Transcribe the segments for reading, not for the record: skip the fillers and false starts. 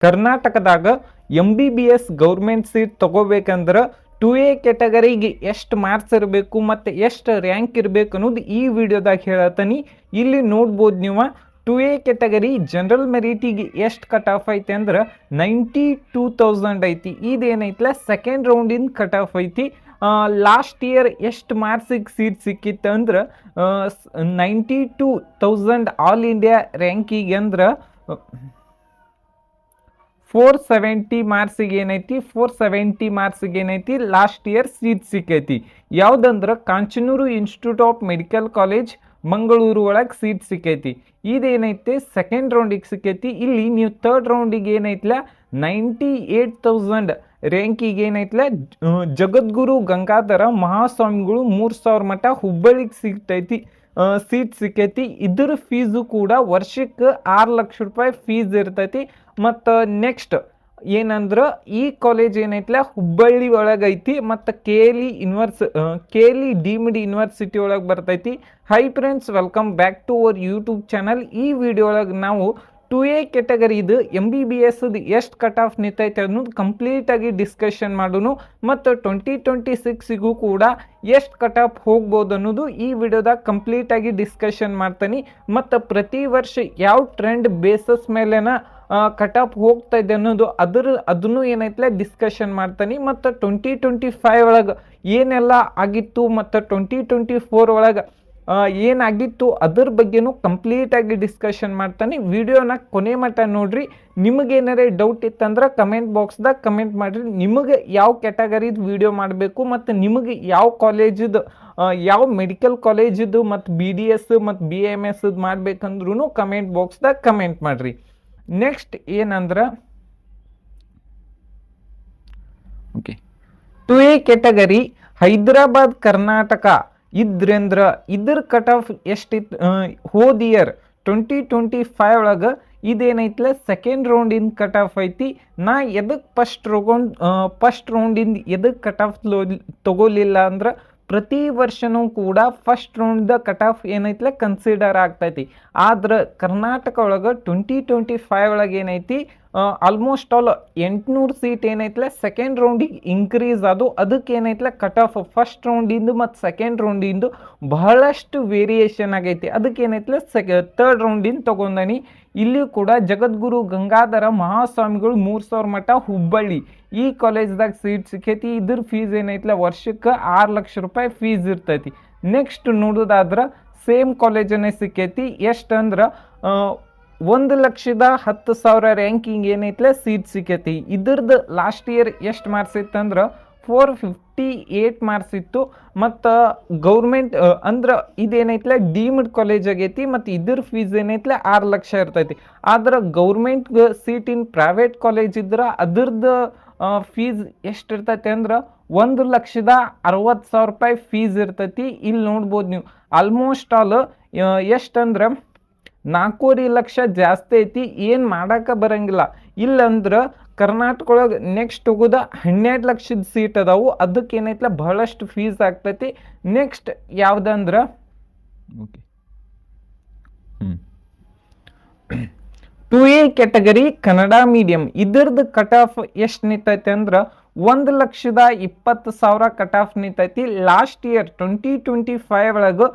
ಕರ್ನಾಟಕದಾಗ MBBS government seat ತಗೋಬೇಕಂದ್ರೆ 2A ಕ್ಯಾಟಗರಿಗೆ ಎಷ್ಟು marks ಇರಬೇಕು ಮತ್ತು ಎಷ್ಟು ರ್ಯಾಂಕ್ ಇರಬೇಕು ಅನ್ನೋದು ಈ ವಿಡಿಯೋದಾಗ ಹೇಳತ್ತೀನಿ. ಇಲ್ಲಿ ನೋಡ್ಬೋದು ನೀವು 2A ಕ್ಯಾಟಗರಿ ಜನರಲ್ ಮೆರಿಟಿಗೆ ಎಷ್ಟು ಕಟ್ ಆಫ್ ಐತಿ ಅಂದ್ರೆ 92,000 ಐತಿ. ಇದೇನೈತಲ್ಲ ಸೆಕೆಂಡ್ ರೌಂಡಿನ ಕಟ್ ಆಫ್ ಐತಿ. ಲಾಸ್ಟ್ ಇಯರ್ ಎಷ್ಟು ಮಾರ್ಕ್ಸಿಗೆ ಸೀಟ್ ಸಿಕ್ಕಿತ್ತು ಅಂದ್ರೆ 92,000 ಆಲ್ ಇಂಡಿಯಾ ರ್ಯಾಂಕಿಗೆ ಅಂದ್ರೆ 470 ಮಾರ್ಕ್ಸಿಗೆ ಏನೈತಿ 470 ಮಾರ್ಕ್ಸಿಗೆ ಏನೈತಿ ಲಾಸ್ಟ್ ಇಯರ್ ಸೀಟ್ ಸಿಕ್ಕೈತಿ. ಯಾವುದಂದ್ರೆ Kanachur institute of medical college Mangaluru ಒಳಗೆ ಸೀಟ್ ಸಿಕ್ಕೈತಿ. ಇದೇನೈತಿ ಸೆಕೆಂಡ್ ರೌಂಡಿಗೆ ಸಿಕ್ಕೈತಿ. ಇಲ್ಲಿ ನೀವು ಥರ್ಡ್ ರೌಂಡಿಗೆ ಏನೈತಿಲ್ಲ 98,000 ರ್ಯಾಂಕಿಗೆ ಏನೈತಿಲ್ಲ ಜಗದ್ಗುರು ಗಂಗಾಧರ ಮಹಾಸ್ವಾಮಿಗಳು 3,000 ಮಟ್ಟ ಹುಬ್ಬಳ್ಳಿಗೆ ಸಿಗ್ತೈತಿ ಸೀಟ್ ಸಿಕ್ಕೈತಿ. ಇದ್ರ ಫೀಸು ಕೂಡ ವರ್ಷಕ್ಕೆ 6 ಲಕ್ಷ ರೂಪಾಯಿ ಫೀಸ್ ಇರ್ತೈತಿ. ಮತ್ತು ನೆಕ್ಸ್ಟ್ ಏನಂದ್ರೆ ಈ ಕಾಲೇಜ್ ಏನೈತಿಲ್ಲ ಹುಬ್ಬಳ್ಳಿ ಒಳಗೈತಿ ಮತ್ತು KLE ಡೀಮ್ಡ್ ಯೂನಿವರ್ಸಿಟಿ ಒಳಗೆ ಬರ್ತೈತಿ. Hi friends, welcome back to our YouTube channel. ಈ ವಿಡಿಯೋ ಒಳಗೆ ನಾವು 2A ಕ್ಯಾಟಗರಿ ಇದು MBBS ಎಷ್ಟು ಕಟ್ ಆಫ್ ನಿಂತೈತೆ ಅನ್ನೋದು ಕಂಪ್ಲೀಟಾಗಿ ಡಿಸ್ಕಷನ್ ಮಾಡೋನು ಮತ್ತು 2026ಗೂ ಕೂಡ ಎಷ್ಟು ಕಟ್ ಆಫ್ ಹೋಗ್ಬೋದು ಅನ್ನೋದು ಈ ವಿಡಿಯೋದಾಗ ಕಂಪ್ಲೀಟಾಗಿ ಡಿಸ್ಕಷನ್ ಮಾಡ್ತೀನಿ. ಮತ್ತು ಪ್ರತಿ ವರ್ಷ ಯಾವ ಟ್ರೆಂಡ್ ಬೇಸಸ್ ಮೇಲೆನ ಕಟ್ ಆಫ್ ಹೋಗ್ತಾ ಇದೆ ಅನ್ನೋದು ಅದನ್ನು ಏನೈತಲ್ಲ ಡಿಸ್ಕಷನ್ ಮಾಡ್ತೀನಿ. ಮತ್ತು 2025 ಒಳಗೆ ಏನೆಲ್ಲ ಆಗಿತ್ತು ಮತ್ತು 2024 ಒಳಗೆ ಏನಾಗಿತ್ತು ಅದ್ರ ಬಗ್ಗೆನೂ ಕಂಪ್ಲೀಟಾಗಿ ಡಿಸ್ಕಷನ್ ಮಾಡ್ತಾನೆ. ವಿಡಿಯೋನ ಕೊನೆ ಮಟ್ಟ ನೋಡ್ರಿ. ನಿಮಗೇನಾರೇ ಡೌಟ್ ಇತ್ತಂದ್ರೆ ಕಮೆಂಟ್ ಬಾಕ್ಸ್ದಾಗ ಕಮೆಂಟ್ ಮಾಡಿರಿ. ನಿಮಗೆ ಯಾವ ಕ್ಯಾಟಗರಿದು ವಿಡಿಯೋ ಮಾಡಬೇಕು ಮತ್ತು ನಿಮಗೆ ಯಾವ ಕಾಲೇಜಿದು ಯಾವ ಮೆಡಿಕಲ್ ಕಾಲೇಜಿದು ಮತ್ತು BDS ಮತ್ತು BAMS ಮಾಡ್ಬೇಕಂದ್ರೂ ಕಮೆಂಟ್ ಬಾಕ್ಸ್ದಾಗ ಕಮೆಂಟ್ ಮಾಡಿರಿ. ನೆಕ್ಸ್ಟ್ ಏನಂದ್ರೆ 2A ಕ್ಯಾಟಗರಿ ಹೈದರಾಬಾದ್ ಕರ್ನಾಟಕ ಇದ್ರಂದ್ರೆ ಇದ್ರ ಕಟ್ ಆಫ್ ಎಷ್ಟಿತ್ತು ಹೋದ ಇಯರ್ 2025 ಒಳಗೆ ಇದೇನೈತಿಲ್ಲ ಸೆಕೆಂಡ್ ರೌಂಡಿನ ಕಟ್ ಆಫ್ ಐತಿ. ನಾ ಎದಕ್ಕೆ ಫಸ್ಟ್ ರೌಂಡಿಂದ ಎದಕ್ಕೆ ಕಟ್ ಆಫ್ ತಗೋಲಿಲ್ಲ ಅಂದ್ರೆ ಪ್ರತಿ ವರ್ಷನೂ ಕೂಡ ಫಸ್ಟ್ ರೌಂಡ್ದ ಕಟ್ ಆಫ್ ಏನೈತಿಲ್ಲ ಕನ್ಸಿಡರ್ ಆಗ್ತೈತಿ. ಆದ್ರೆ ಕರ್ನಾಟಕ ಒಳಗೆ 2025 ಒಳಗೆ ಏನೈತಿ ಆಲ್ಮೋಸ್ಟ್ ಆಲ್ 800 ಸೀಟ್ ಏನೈತಿಲ್ಲ ಸೆಕೆಂಡ್ ರೌಂಡಿಗೆ ಇನ್ಕ್ರೀಸ್ ಅದು. ಅದಕ್ಕೆ ಏನೈತಿಲ್ಲ ಕಟ್ ಆಫ್ ಫಸ್ಟ್ ರೌಂಡಿಂದು ಮತ್ತು ಸೆಕೆಂಡ್ ರೌಂಡಿಂದು ಬಹಳಷ್ಟು ವೇರಿಯೇಷನ್ ಆಗೈತಿ. ಅದಕ್ಕೆ ಏನೈತಿಲ್ಲ ಥರ್ಡ್ ರೌಂಡಿಂದ ತೊಗೊಂಡನಿ. ಇಲ್ಲಿಯೂ ಕೂಡ ಜಗದ್ಗುರು ಗಂಗಾಧರ ಮಹಾಸ್ವಾಮಿಗಳು 3,000 ಮಟ್ಟ ಹುಬ್ಬಳ್ಳಿ ಈ ಕಾಲೇಜ್ದಾಗ ಸೀಟ್ ಸಿಕ್ಕೈತಿ. ಇದ್ರ ಫೀಸ್ ಏನೈತಿಲ್ಲ ವರ್ಷಕ್ಕೆ 6 ಲಕ್ಷ ರೂಪಾಯಿ ಫೀಸ್ ಇರ್ತೈತಿ. ನೆಕ್ಸ್ಟ್ ನೋಡೋದಾದ್ರೆ ಸೇಮ್ ಕಾಲೇಜನ್ನೇ ಸಿಕ್ಕೈತಿ. ಎಷ್ಟಂದ್ರೆ 1,10,000 ರ್ಯಾಂಕಿಂಗ್ ಏನೈತಿಲ್ಲ ಸೀಟ್ ಸಿಕ್ಕೈತಿ. ಇದ್ರದ್ದು ಲಾಸ್ಟ್ ಇಯರ್ ಎಷ್ಟು ಮಾರ್ಕ್ಸ್ ಇತ್ತಂದ್ರೆ 458 ಮಾರ್ಕ್ಸ್ ಇತ್ತು. ಮತ್ತು ಗೌರ್ಮೆಂಟ್ ಅಂದ್ರೆ ಇದೇನೈತಿಲ್ಲ ಡೀಮ್ಡ್ ಕಾಲೇಜ್ ಆಗೈತಿ ಮತ್ತು ಇದ್ರ ಫೀಸ್ ಏನೈತಿಲ್ಲ 6 ಲಕ್ಷ ಇರ್ತೈತಿ. ಆದ್ರೆ government seat in private college ಇದ್ರೆ ಅದ್ರದ್ದು ಫೀಸ್ ಎಷ್ಟು ಇರ್ತೈತಿ ಅಂದ್ರೆ 1,60,000 ರೂಪಾಯಿ ಫೀಸ್ ಇರ್ತೈತಿ. ಇಲ್ಲಿ ನೋಡ್ಬೋದು ನೀವು ಆಲ್ಮೋಸ್ಟ್ ಆಲ್ ಎಷ್ಟಂದ್ರೆ 4 ಲಕ್ಷ ಜಾಸ್ತಿ ಐತಿ. ಏನು ಮಾಡೋಕೆ ಬರಂಗಿಲ್ಲ. ಇಲ್ಲಂದ್ರೆ ಕರ್ನಾಟಕ ಒಳಗೆ ನೆಕ್ಸ್ಟ್ ಹೋಗೋದ 12 ಲಕ್ಷದ ಸೀಟ್ ಅದಾವು. ಅದಕ್ಕೆ ಏನೈತಿಲ್ಲ ಬಹಳಷ್ಟು ಫೀಸ್ ಆಗ್ತೈತಿ. ನೆಕ್ಸ್ಟ್ ಯಾವುದಂದ್ರೆ 2A ಕ್ಯಾಟಗರಿ ಕನ್ನಡ ಮೀಡಿಯಂ ಇದ್ರದ್ದು ಕಟ್ ಆಫ್ ಎಷ್ಟು ನಿಂತೈತಿ ಅಂದ್ರೆ 1,20,000 ಕಟ್ ಆಫ್ ನಿಂತೈತಿ. ಲಾಸ್ಟ್ ಇಯರ್ 2025 ಒಳಗೆ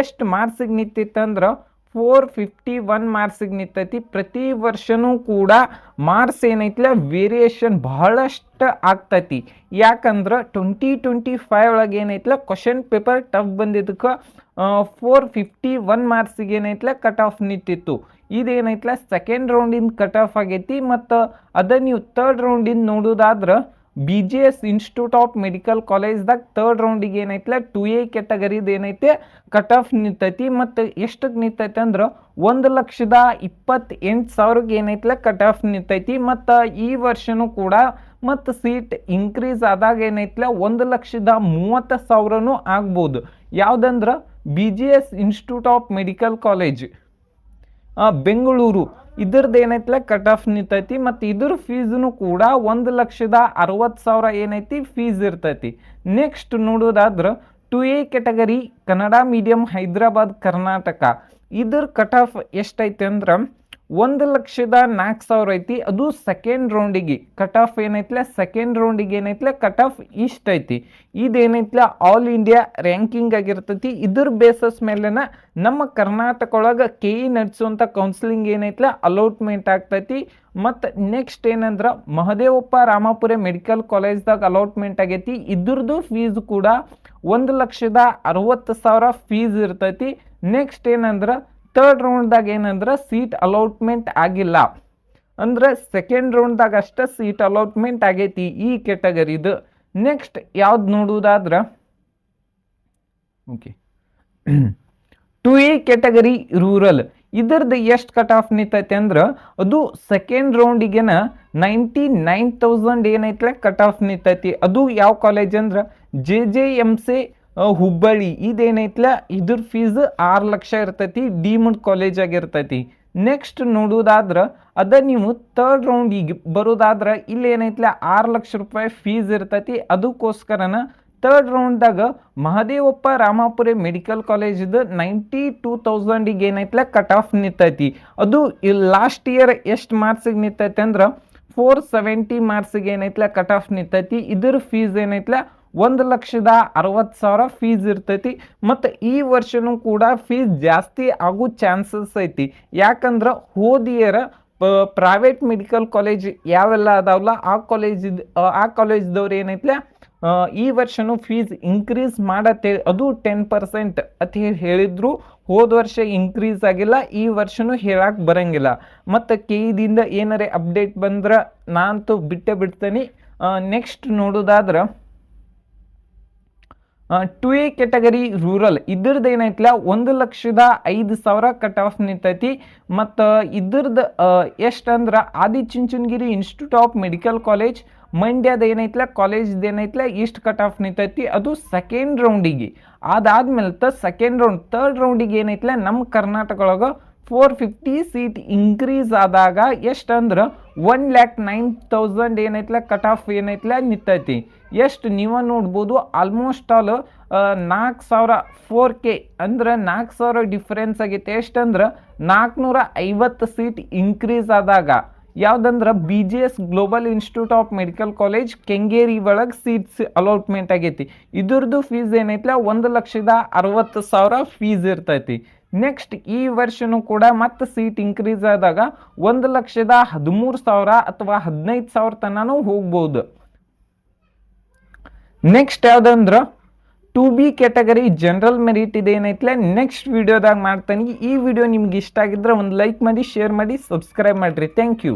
ಎಷ್ಟು ಮಾರ್ಕ್ಸಿಗೆ ನಿಂತಿತ್ತಂದ್ರೆ 451 ಮಾರ್ಕ್ಸಿಗೆ ನಿಂತೈತಿ. ಪ್ರತಿ ವರ್ಷನೂ ಕೂಡ ಮಾರ್ಕ್ಸ್ ಏನೈತಿಲ್ಲ ವೇರಿಯೇಷನ್ ಬಹಳಷ್ಟು ಆಗ್ತೈತಿ. ಯಾಕಂದ್ರೆ 2025 ಒಳಗೆ ಏನೈತಿಲ್ಲ ಕ್ವಶನ್ ಪೇಪರ್ ಟಫ್ ಬಂದಿದ್ದಕ್ಕೆ 451 ಮಾರ್ಕ್ಸಿಗೆ ಏನೈತಿಲ್ಲ ಕಟ್ ಆಫ್ ನಿಂತಿತ್ತು. ಇದೇನೈತಿಲ್ಲ ಸೆಕೆಂಡ್ ರೌಂಡಿನ ಕಟ್ ಆಫ್ ಆಗೈತಿ. ಮತ್ತು ಅದ ನೀವು ಥರ್ಡ್ ರೌಂಡಿನ ನೋಡೋದಾದ್ರೆ BGS ಇನ್ಸ್ಟಿಟ್ಯೂಟ್ ಆಫ್ ಮೆಡಿಕಲ್ ಕಾಲೇಜ್ದಾಗ ಥರ್ಡ್ ರೌಂಡಿಗೆ ಏನೈತಿಲ್ಲ 2A ಕ್ಯಾಟಗರಿದು ಏನೈತೆ ಕಟ್ ಆಫ್ ನಿಂತೈತಿ. ಮತ್ತು ಎಷ್ಟಕ್ಕೆ ನಿಂತೈತೆ ಅಂದ್ರೆ 1,28,000 ಏನೈತಿಲ್ಲ ಕಟ್ ಆಫ್ ನಿಂತೈತಿ. ಮತ್ತು ಈ ವರ್ಷನೂ ಕೂಡ ಮತ್ತು ಸೀಟ್ ಇನ್ಕ್ರೀಸ್ ಆದಾಗ ಏನೈತಿಲ್ಲ 1,30,000 ಆಗ್ಬೋದು. ಯಾವುದಂದ್ರೆ BGS institute of medical college Bengaluru ಇದ್ರದ್ದು ಏನೈತಿಲ್ಲ ಕಟ್ ಆಫ್ ನಿಂತೈತಿ. ಮತ್ತು ಇದ್ರ ಫೀಸ್ನು ಕೂಡ 1,60,000 ಏನೈತಿ ಫೀಸ್ ಇರ್ತೈತಿ. ನೆಕ್ಸ್ಟ್ ನೋಡೋದಾದ್ರೆ 2A category Kannada medium Hyderabad Karnataka ಇದ್ರ ಕಟ್ ಆಫ್ ಎಷ್ಟೈತೆ ಅಂದ್ರೆ 1,04,000 ಐತಿ. ಅದು ಸೆಕೆಂಡ್ ರೌಂಡಿಗೆ ಕಟ್ ಆಫ್ ಏನೈತ್ಲೆ ಸೆಕೆಂಡ್ ರೌಂಡಿಗೆ ಏನೈತ್ಲೆ ಕಟ್ ಆಫ್ ಇಷ್ಟ ಐತಿ. ಇದೇನೈತ್ಲೆ ಆಲ್ ಇಂಡಿಯಾ ರ್ಯಾಂಕಿಂಗ್ ಆಗಿರ್ತೈತಿ. ಇದ್ರ ಬೇಸಸ್ ಮೇಲೆನ ನಮ್ಮ ಕರ್ನಾಟಕ ಒಳಗೆ KE ನಡೆಸುವಂಥ ಕೌನ್ಸಿಲಿಂಗ್ ಏನೈತ್ಲೆ ಅಲೌಟ್ಮೆಂಟ್ ಆಗ್ತೈತಿ. ಮತ್ತು ನೆಕ್ಸ್ಟ್ ಏನಂದ್ರೆ ಮಹದೇವಪ್ಪ ರಾಮಾಪುರ ಮೆಡಿಕಲ್ ಕಾಲೇಜ್ದಾಗ ಅಲೌಟ್ಮೆಂಟ್ ಆಗೈತಿ. ಇದ್ರದ್ದು ಫೀಸ್ ಕೂಡ 1,60,000 ಫೀಸ್ ಇರ್ತೈತಿ. ನೆಕ್ಸ್ಟ್ ಏನಂದ್ರೆ ಥರ್ಡ್ ರೌಂಡ್ದಾಗ ಏನಂದ್ರೆ ಸೀಟ್ ಅಲೌಟ್ಮೆಂಟ್ ಆಗಿಲ್ಲ, ಅಂದ್ರೆ ಸೆಕೆಂಡ್ ರೌಂಡ್ದಾಗ ಅಷ್ಟೇ ಸೀಟ್ ಅಲೌಟ್ಮೆಂಟ್ ಆಗೈತಿ ಈ ಕೆಟಗರಿದು. ನೆಕ್ಸ್ಟ್ ಯಾವ್ದು ನೋಡುವುದಾದ್ರೆ ಓಕೆ 2A ಕೆಟಗರಿ ರೂರಲ್. ಇದ್ರದ್ದು ಎಷ್ಟು ಕಟ್ ಆಫ್ ನಿಂತೈತೆ ಅಂದ್ರೆ ಅದು ಸೆಕೆಂಡ್ ರೌಂಡಿಗೆನ 99,000 ಏನೈತ್ಲೆ ಕಟ್ ಆಫ್ ನಿಂತೈತಿ. ಅದು ಯಾವ ಕಾಲೇಜ್ ಅಂದ್ರೆ JJMC ಹುಬ್ಬಳ್ಳಿ. ಇದೇನೈತ್ಲ ಇದ್ರ ಫೀಸ್ 6 ಲಕ್ಷ ಇರ್ತೈತಿ, ಡೀಮ್ಡ್ ಕಾಲೇಜ್ ಆಗಿರ್ತೈತಿ. ನೆಕ್ಸ್ಟ್ ನೋಡುವುದಾದ್ರೆ ನೀವು ಥರ್ಡ್ ರೌಂಡಿಗೆ ಬರೋದಾದ್ರೆ ಇಲ್ಲಿ ಏನೈತ್ಲ 6 ಲಕ್ಷ ರೂಪಾಯಿ ಫೀಸ್ ಇರ್ತೈತಿ. ಅದಕ್ಕೋಸ್ಕರನ ಥರ್ಡ್ ರೌಂಡ್ದಾಗ ಮಹದೇವಪ್ಪ ರಾಮಾಪುರ ಮೆಡಿಕಲ್ ಕಾಲೇಜ್ದು 92,000 ಏನೈತ್ಲ ಕಟ್ ಆಫ್ ನಿಂತೈತಿ. ಅದು ಲಾಸ್ಟ್ ಇಯರ್ ಎಷ್ಟು ಮಾರ್ಕ್ಸಿಗೆ ನಿಂತೈತಿ ಅಂದ್ರೆ 470 ಮಾರ್ಕ್ಸಿಗೆ ಏನೈತ್ಲ ಕಟ್ ಆಫ್ ನಿಂತೈತಿ. ಇದ್ರ ಫೀಸ್ ಏನೈತ್ಲ 1,60,000 ಫೀಸ್ ಇರ್ತೈತಿ. ಮತ್ತು ಈ ವರ್ಷನೂ ಕೂಡ ಫೀಸ್ ಜಾಸ್ತಿ ಆಗೋ ಚಾನ್ಸಸ್ ಐತಿ. ಯಾಕಂದ್ರೆ ಹೋದ ಇಯರ್ ಪ್ರೈವೇಟ್ ಮೆಡಿಕಲ್ ಕಾಲೇಜ್ ಯಾವೆಲ್ಲ ಅದಾವಲ್ಲ ಆ ಕಾಲೇಜ್ದವ್ರು ಏನೈತ್ಲೆ ಈ ವರ್ಷನೂ ಫೀಸ್ ಇನ್ಕ್ರೀಸ್ ಮಾಡತ್ತೆ. ಅದು 10% ಅಂತ ಹೇಳಿದ್ರು. ಹೋದ ವರ್ಷ ಇನ್ಕ್ರೀಸ್ ಆಗಿಲ್ಲ, ಈ ವರ್ಷನೂ ಹೇಳಕ್ಕೆ ಬರಂಗಿಲ್ಲ. ಮತ್ತು KEದಿಂದ ಏನಾರೇ ಅಪ್ಡೇಟ್ ಬಂದ್ರೆ ನಾನಂತೂ ಬಿಡ್ತೇನೆ. ನೆಕ್ಸ್ಟ್ ನೋಡೋದಾದ್ರೆ 2A ಕೆಟಗರಿ ರೂರಲ್. ಇದ್ರದ್ದು ಏನೈತ್ಲ 1,05,000 ಕಟ್ ಆಫ್ ನಿಂತೈತಿ. ಮತ್ತು ಇದ್ರದ್ದು ಎಷ್ಟು ಅಂದ್ರೆ Adichunchanagiri institute of medical college ಮಂಡ್ಯದ ಏನೈತ್ಲ ಕಾಲೇಜ್ದು ಏನೈತ್ಲ ಇಷ್ಟು ಕಟ್ ಆಫ್ ನಿಂತೈತಿ. ಅದು ಸೆಕೆಂಡ್ ರೌಂಡಿಗೆ. ಅದಾದ್ಮೇಲೆ ಸೆಕೆಂಡ್ ರೌಂಡ್ ಥರ್ಡ್ ರೌಂಡಿಗೆ ಏನೈತ್ಲ ನಮ್ಮ ಕರ್ನಾಟಕ ಒಳಗೆ 450 ಸೀಟ್ ಇನ್ಕ್ರೀಸ್ ಆದಾಗ ಎಷ್ಟು ಅಂದ್ರೆ 1,09,000 ಏನೈತ್ಲ ಕಟ್ ಆಫ್ ಏನೈತ್ಲ ನಿಂತೈತಿ. ಎಷ್ಟು ನೀವು ನೋಡ್ಬೋದು, ಆಲ್ಮೋಸ್ಟ್ ಆಲ್ 4,000 4K ಅಂದ್ರೆ 4,000 ಡಿಫ್ರೆನ್ಸ್ ಆಗೈತೆ. ಎಷ್ಟಂದ್ರೆ 450 ಸೀಟ್ ಇನ್ಕ್ರೀಸ್ ಆದಾಗ ಯಾವುದಂದ್ರೆ BGS global institute of medical college Kengeri ಒಳಗೆ ಸೀಟ್ಸ್ ಅಲೌಟ್ಮೆಂಟ್ ಆಗೈತಿ. ಇದ್ರದ್ದು ಫೀಸ್ ಏನೈತ್ಲ 1,60,000 ಫೀಸ್ ಇರ್ತೈತಿ. ನೆಕ್ಸ್ಟ್ ಈ ವರ್ಷನೂ ಕೂಡ ಮತ್ತೆ ಸೀಟ್ ಇನ್ಕ್ರೀಸ್ ಆದಾಗ 1,13,000 ಅಥವಾ 15,000 ತನೂ ಹೋಗ್ಬೋದು. ನೆಕ್ಸ್ಟ್ ಯಾವ್ದಂದ್ರೆ 2B ಕೆಟಗರಿ ಜನರಲ್ ಮೆರಿಟ್ ಇದೇನೈತ್ಲೆ ನೆಕ್ಸ್ಟ್ ವಿಡಿಯೋದಾಗ ಮಾಡ್ತಾನೆ. ಈ ವಿಡಿಯೋ ನಿಮ್ಗೆ ಇಷ್ಟ ಆಗಿದ್ರೆ ಒಂದು ಲೈಕ್ ಮಾಡಿ, ಶೇರ್ ಮಾಡಿ, ಸಬ್ಸ್ಕ್ರೈಬ್ ಮಾಡಿರಿ. Thank you.